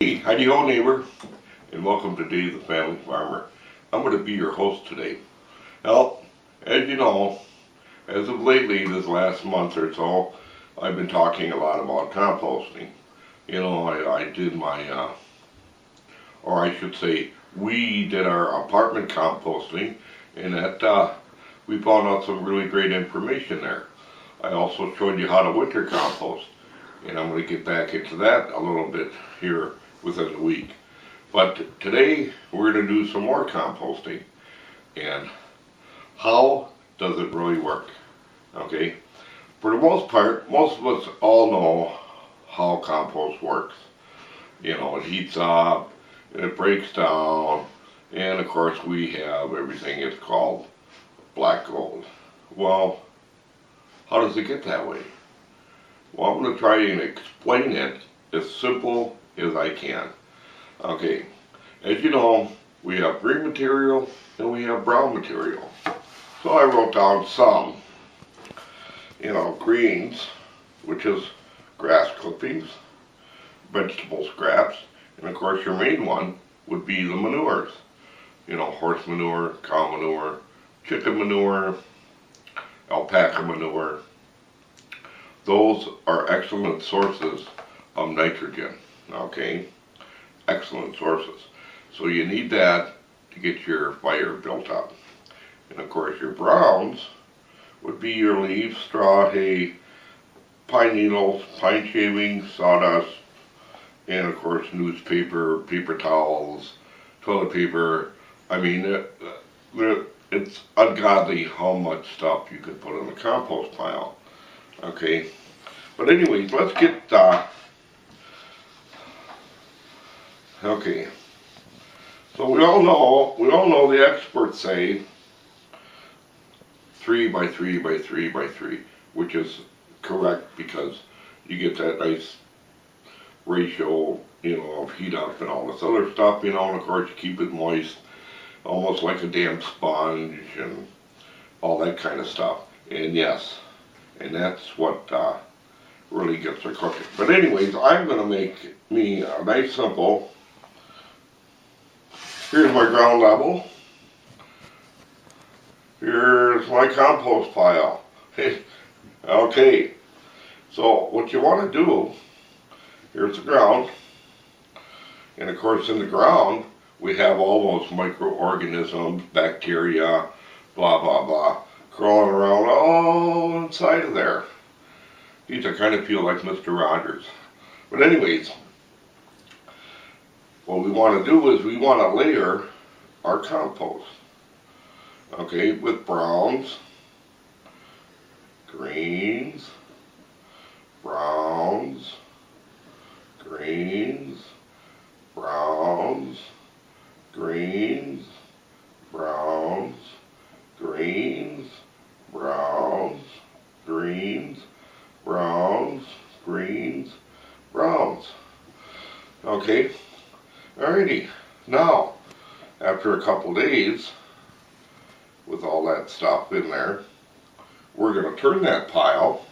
Hey, howdy ho neighbor, and welcome to Dave the Family Farmer. I'm going to be your host today. Well, as you know, as of lately, this last month or so, I've been talking a lot about composting. You know, I did my, or I should say, we did our apartment composting, and that we found out some really great information there. I also showed you how to winter compost, and I'm going to get back into that a little bit here within the week. But today we're going to do some more composting. And how does it really work? Okay, for the most part, most of us all know how compost works. You know, it heats up, and it breaks down, and of course we have everything it's called black gold. Well, how does it get that way? Well, I'm going to try and explain it as simple as I can. Okay, as you know, we have green material and we have brown material. So I wrote down some, greens, which is grass clippings, vegetable scraps, and of course your main one would be the manures. Horse manure, cow manure, chicken manure, alpaca manure. Those are excellent sources of nitrogen, okay? Excellent sources. So you need that to get your fire built up. And of course your browns would be your leaves, straw, hay, pine needles, pine shavings, sawdust, and of course newspaper, paper towels, toilet paper. I mean, it's ungodly how much stuff you can put in the compost pile. Okay, but anyways, let's get okay. So we all know the experts say 3 by 3 by 3 by 3, which is correct because you get that nice ratio, of heat up and all this other stuff, and of course you keep it moist, almost like a damp sponge and all that kind of stuff. And yes, and that's what really gets her cooking. But anyways, I'm going to make me a nice simple. Here's my ground level. Here's my compost pile. Okay, so what you want to do, here's the ground, and of course in the ground we have all those microorganisms, bacteria, blah blah blah, crawling around all inside of there. Geez, I kind of feel like Mr. Rogers. But anyways, what we want to do is we want to layer our compost. Okay, with browns, greens, browns, greens, browns, greens, browns, greens, browns, greens, browns, greens, browns. Okay, alrighty. Now, after a couple days, with all that stuff in there, we're going to turn that pile,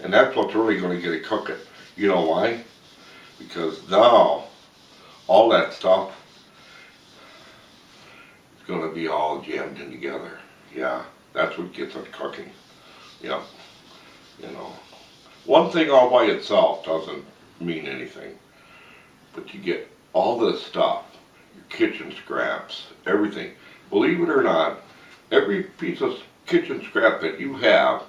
and that's what's really going to get it cooking. You know why? Because now all that stuff is going to be all jammed in together. Yeah, that's what gets it cooking. Yep. One thing all by itself doesn't mean anything, but you get all this stuff, your kitchen scraps, everything. Believe it or not, every piece of kitchen scrap that you have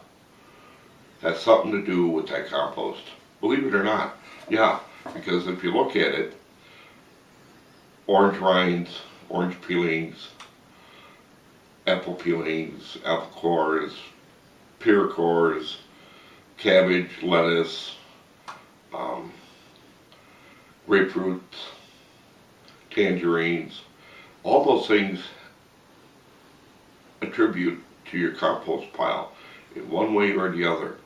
has something to do with that compost. Believe it or not. Yeah, because if you look at it, orange rinds, orange peelings, apple peelings, apple cores, pear cores, cabbage, lettuce, grapefruit, tangerines, all those things attribute to your compost pile in one way or the other.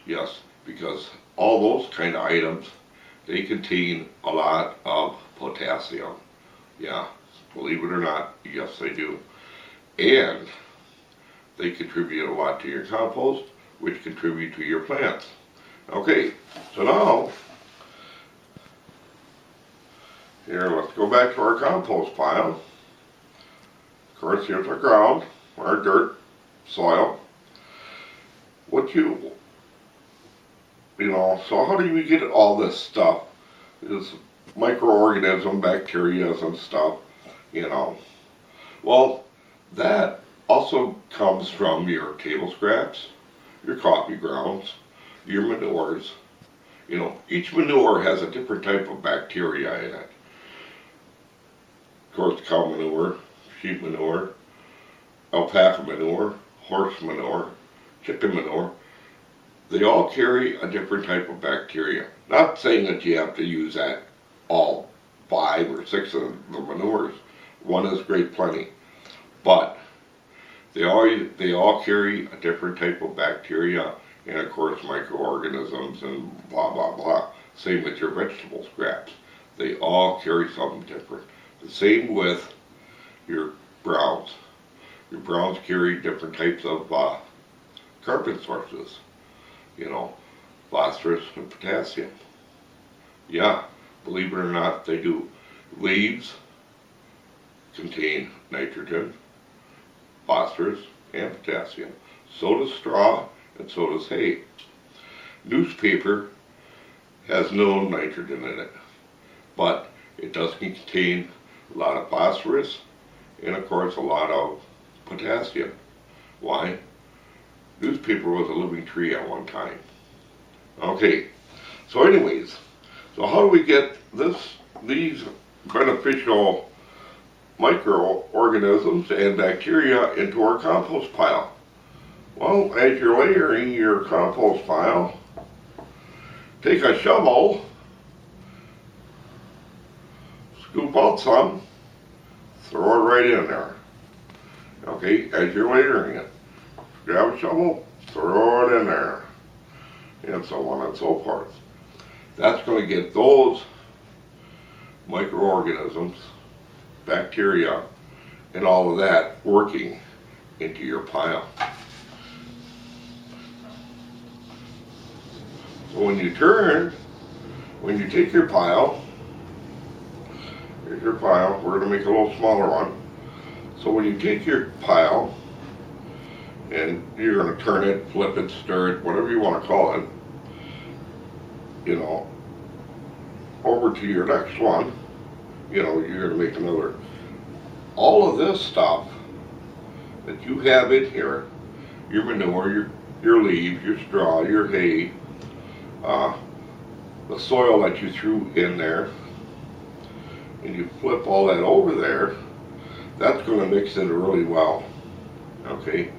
Yes, because all those kind of items, they contain a lot of potassium. Yeah, believe it or not, yes they do. And they contribute a lot to your compost, which contribute to your plants. Okay, so now Here, let's go back to our compost pile. Of course, here's our ground, our dirt, soil. So how do we get all this stuff? This microorganism, bacteria and stuff, Well, that also comes from your table scraps, your coffee grounds, your manures. Each manure has a different type of bacteria in it. Of course, cow manure, sheep manure, alpaca manure, horse manure, chicken manure. They all carry a different type of bacteria. Not saying that you have to use that all 5 or 6 of the manures. One is great plenty. But they all carry a different type of bacteria and of course microorganisms and blah blah blah. Same with your vegetable scraps. They all carry something different. The same with your browns. Your browns carry different types of carbon sources. Phosphorus and potassium. Yeah, believe it or not, they do. Leaves contain nitrogen, phosphorus, and potassium. So does straw, and so does hay. Newspaper has no nitrogen in it, but it does contain a lot of phosphorus and of course a lot of potassium. Why? Newspaper was a living tree at one time. Okay, so anyways, so how do we get these beneficial microorganisms and bacteria into our compost pile? Well, as you're layering your compost pile, take a shovel, scoop out some, throw it right in there. Okay, as you're layering it, grab a shovel, throw it in there, and so on and so forth. That's going to get those microorganisms, bacteria, and all of that working into your pile. So when you take your pile, here's your pile, we're going to make a little smaller one. So when you take your pile, and you're going to turn it, flip it, stir it, whatever you want to call it, over to your next one, you're going to make another. All of this stuff that you have in here, your manure, your leaves, your straw, your hay, the soil that you threw in there, and you flip all that over there, that's going to mix in really well. Okay?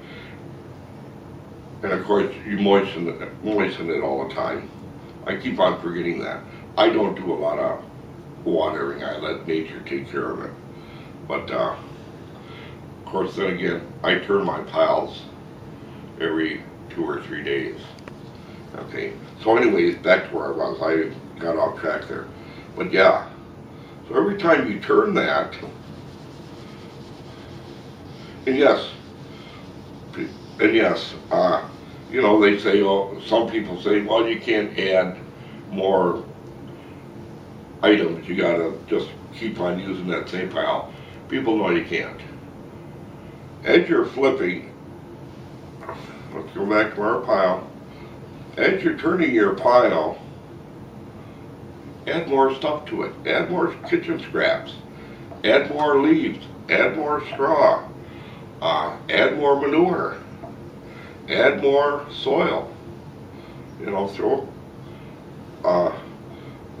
And of course, you moisten it all the time. I keep on forgetting that. I don't do a lot of watering. I let nature take care of it. But of course, then again, I turn my piles every 2 or 3 days. Okay. So anyways, back to where I was. I got off track there. But yeah. So every time you turn that, and yes, they say, some people say, well, you can't add more items. You gotta just keep on using that same pile. People know you can't. As you're flipping, let's go back to our pile. As you're turning your pile, add more stuff to it. Add more kitchen scraps. Add more leaves. Add more straw. Add more manure. Add more soil.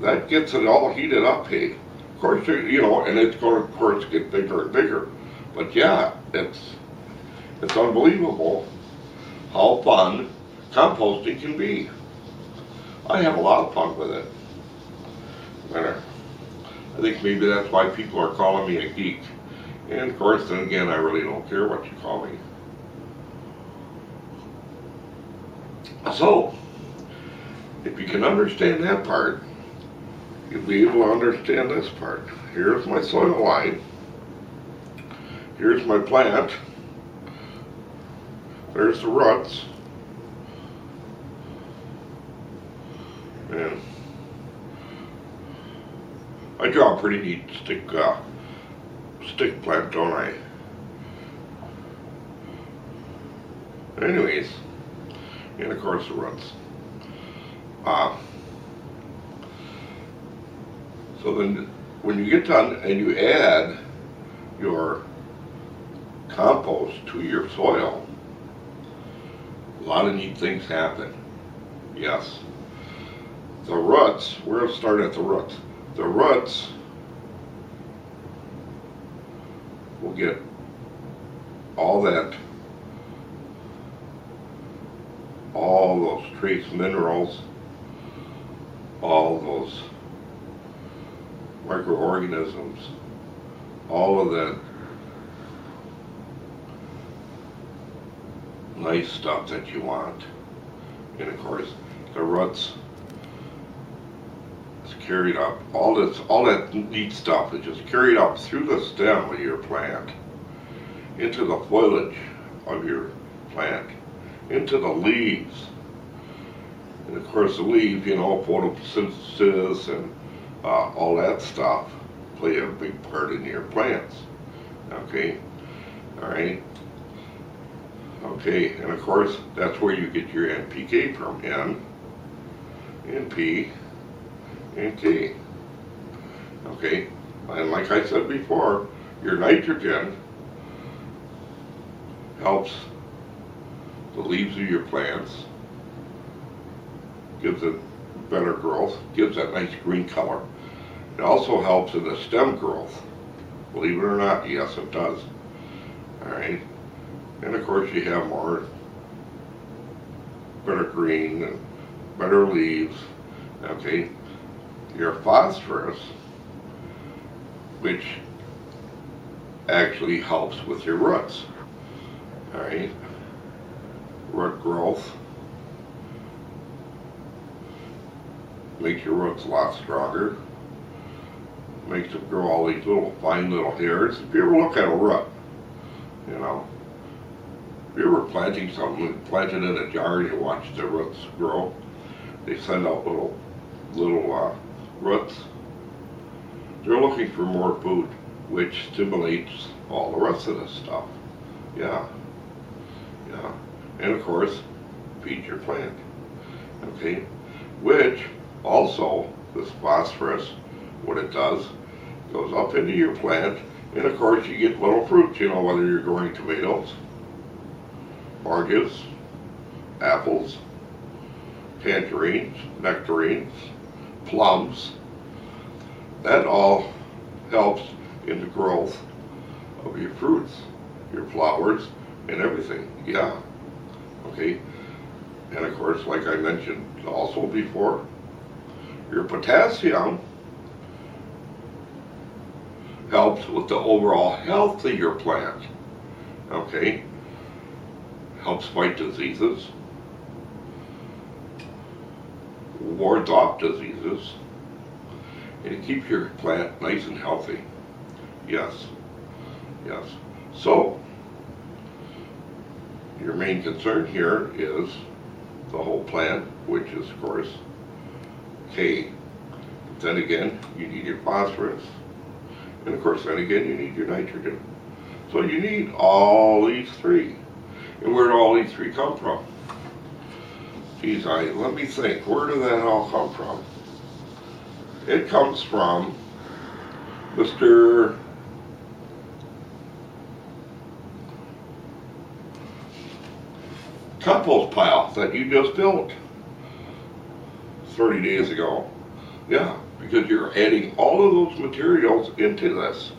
That gets it all heated up, hey. Of course, and it's going to, of course, get bigger and bigger. But yeah, it's unbelievable how fun composting can be. I have a lot of fun with it. I think maybe that's why people are calling me a geek. And of course, then again, I really don't care what you call me. So, if you can understand that part, you'll be able to understand this part. Here's my soil line. Here's my plant. There's the roots. And I draw a pretty neat stick plant, don't I? Anyways, and of course the roots. So then when you get done and you add your compost to your soil, a lot of neat things happen. Yes. The roots, we're going to start at the roots. The roots will get all those trace minerals, all those microorganisms, all of that nice stuff that you want. And of course, the roots is carried up. All that neat stuff is just carried up through the stem of your plant, into the foliage of your plant, into the leaves. And of course the leaves, photosynthesis and all that stuff play a big part in your plants. Okay, all right. Okay, and of course that's where you get your NPK from. N, NP, and K. Okay, and like I said before, your nitrogen helps the leaves of your plants, gives it better growth, gives that nice green color. It also helps in the stem growth. Believe it or not, yes it does. Alright, and of course you have better green and better leaves. Okay, your phosphorus, which actually helps with your roots. Alright, root growth makes your roots a lot stronger, makes them grow all these fine little hairs. If you ever look at a root, if you're ever planting something, plant it in a jar and you watch the roots grow, they send out little roots. They're looking for more food, which stimulates all the rest of this stuff. Yeah. And of course, feed your plant. Okay, which also, this phosphorus, what it does, goes up into your plant, and of course you get little fruits, whether you're growing tomatoes, oranges, apples, tangerines, nectarines, plums. That all helps in the growth of your fruits, your flowers, and everything. Yeah. Okay. And of course, like I mentioned also before, your potassium helps with the overall health of your plant. Okay. Helps fight diseases, wards off diseases, and it keeps your plant nice and healthy. Yes. So, your main concern here is the whole plant, which is, of course, K. Then again, you need your phosphorus. And of course, then again, you need your nitrogen. So you need all these three. And where do all these three come from? Geez, let me think. Where did that all come from? It comes from Mr. compost pile that you just built 30 days ago. Yeah, because you're adding all of those materials into this.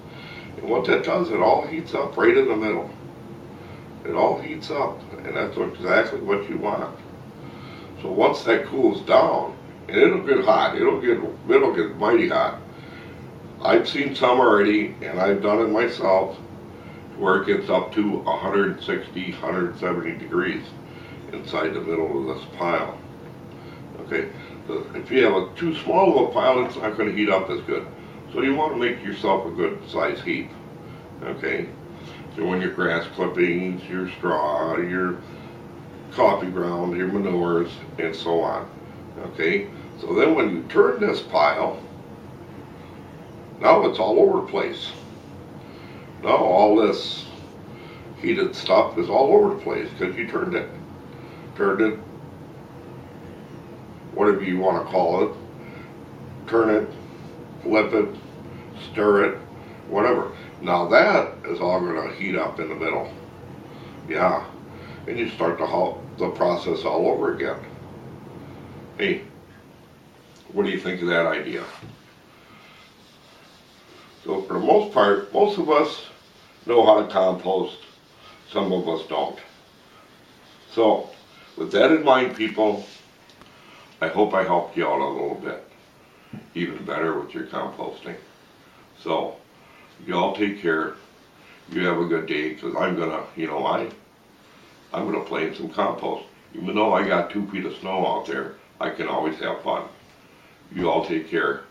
And what that does, it all heats up right in the middle. It all heats up, and that's exactly what you want. So once that cools down, and it'll get hot, it'll get mighty hot. I've seen some already, and I've done it myself, where it gets up to 160, 170 degrees inside the middle of this pile. Okay, if you have too small of a pile, it's not going to heat up as good. So you want to make yourself a good size heap. Okay, so when your grass clippings, your straw, your coffee ground, your manures, and so on. Okay, so then when you turn this pile, Now it's all over the place. Now all this heated stuff is all over the place because you turned it, whatever you want to call it, turn it, flip it, stir it, whatever. Now that is all going to heat up in the middle. Yeah, and you start the process all over again. Hey, what do you think of that idea? So for the most part, most of us know how to compost. Some of us don't. So with that in mind, people, I hope I helped you out a little bit, even better with your composting. So you all take care. You have a good day, because I'm gonna, I'm gonna play in some compost. Even though I got 2 feet of snow out there, I can always have fun. You all take care.